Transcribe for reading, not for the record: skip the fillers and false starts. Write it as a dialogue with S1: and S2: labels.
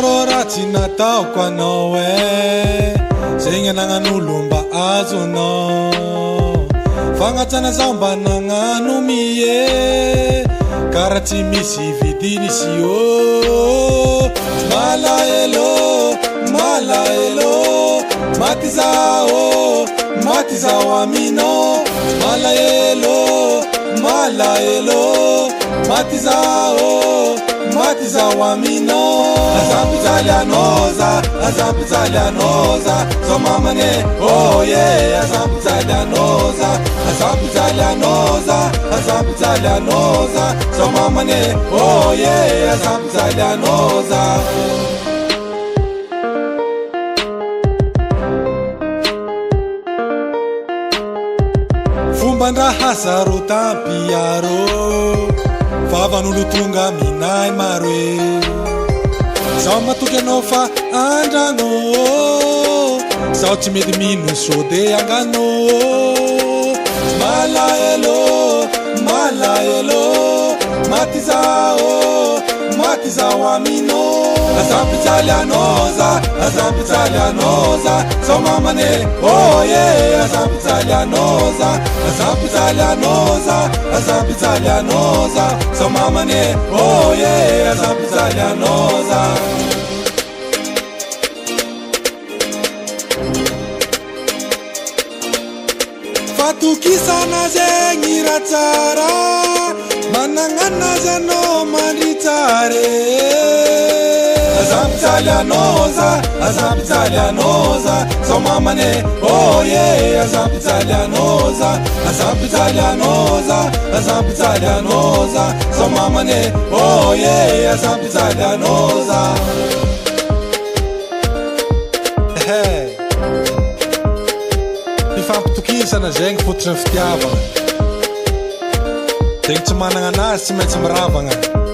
S1: rô raha tsy nataoko anao zegny anagnan'olo mba azonao fagnatsana zao mba nagnano karaha tsy misy vidiny izy io malaelo malaelo maty zao aminao malaelo malaelo maty zao aminao azampijaly anoza zao mamane oh yeah azampijaly anoza zao mamane oh yeah azampijaly anoza fombandraha zaro tampiaro vavan'olo tonga minay maro zao matoky anao fa andrano zao tsy mety mino sode angano malaelo malaelo maty zao amino azampijaly anoza zao mamane oh yeah azampijaly anoza zao mamane oh yeah azampijaly anoza fatokisana zegny raha tsara managnanazy anao mandry tsare azampijaly anoza zao mamane oh yeah azampijaly anoza zao mamane oh yeah azampijaly anoza mifampitokisana zegny fototra ny fitiavana zegny tsy managna anazy tsy maintsy miravagna